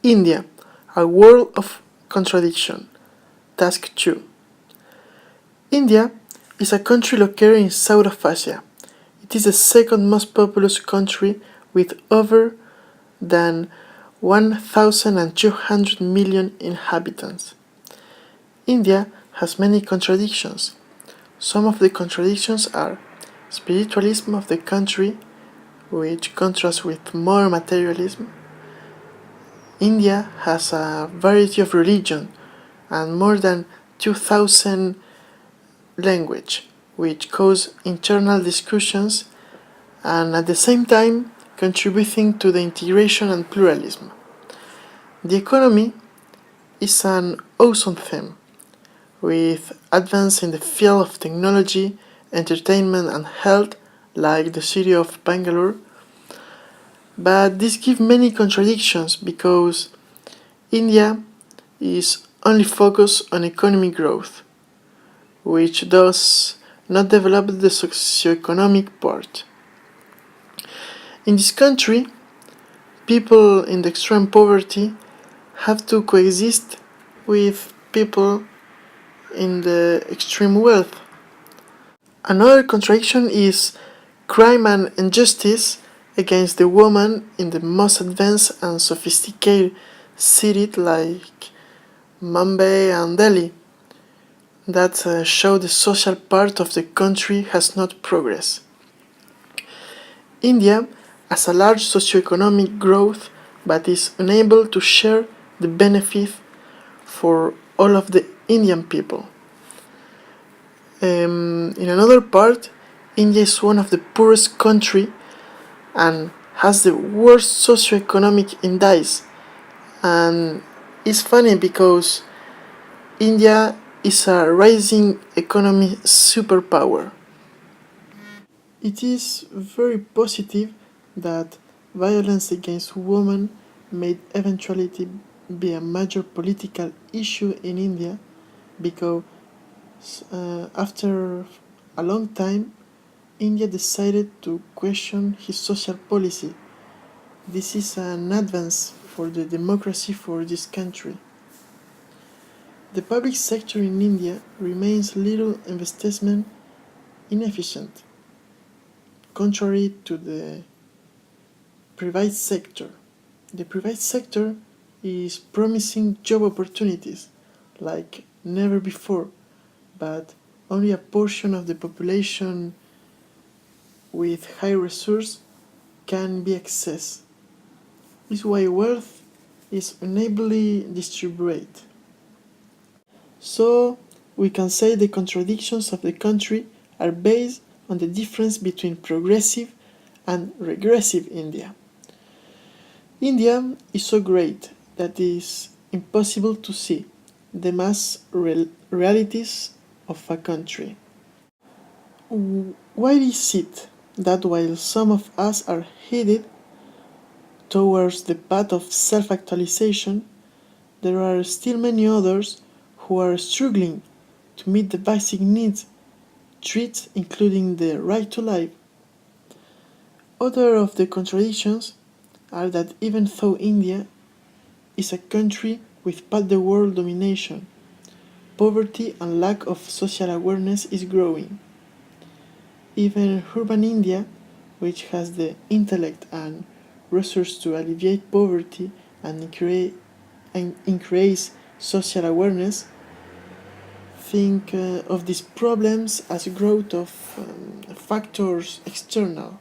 India, a world of contradiction. Task 2. India is a country located in South of Asia. It is the second most populous country with over than 1,200 million inhabitants. India has many contradictions. Some of the contradictions are spiritualism of the country, which contrasts with more materialism. India has a variety of religion and more than 2,000 language, which cause internal discussions and at the same time contributing to the integration and pluralism. The economy is an awesome theme, with advance in the field of technology, entertainment and health like the city of Bangalore, but this gives many contradictions because India is only focused on economic growth, which does not develop the socioeconomic part. In this country, people in the extreme poverty have to coexist with people in the extreme wealth. Another contradiction is crime and injustice against the woman in the most advanced and sophisticated cities like Mumbai and Delhi that show the social part of the country has not progressed. India has a large socioeconomic growth but is unable to share the benefit for all of the Indian people. In another part, India is one of the poorest countries and has the worst socioeconomic index. And it's funny because India is a rising economy superpower. It is very positive that violence against women may eventually be a major political issue in India because after a long time India decided to question his social policy. This is an advance for the democracy for this country. The public sector in India remains little investment inefficient, contrary to the private sector. The private sector is promising job opportunities like never before, but only a portion of the population with high resources can be accessed. This is why wealth is unevenly distributed. So we can say the contradictions of the country are based on the difference between progressive and regressive India. India is so great that it is impossible to see the mass realities of a country. Why is it that while some of us are headed towards the path of self-actualization, there are still many others who are struggling to meet the basic needs, traits including the right to life? Other of the contradictions are that even though India is a country with part the world domination, poverty and lack of social awareness is growing. Even urban India, which has the intellect and resources to alleviate poverty and increase social awareness, think of these problems as growth of factors external.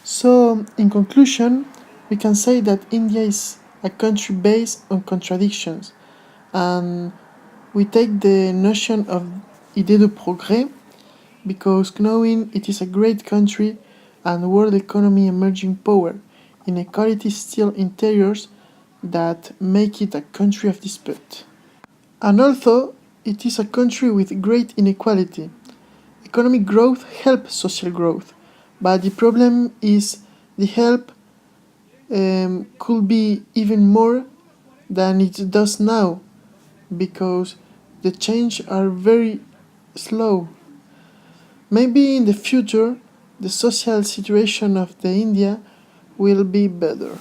So, in conclusion, we can say that India is a country based on contradictions, and we take the notion of idée de progrès because knowing it is a great country and world economy emerging power, inequality still interiors that make it a country of dispute. And although it is a country with great inequality, economic growth helps social growth, but the problem is the help could be even more than it does now because the change are very slow. Maybe in the future the social situation of the India will be better.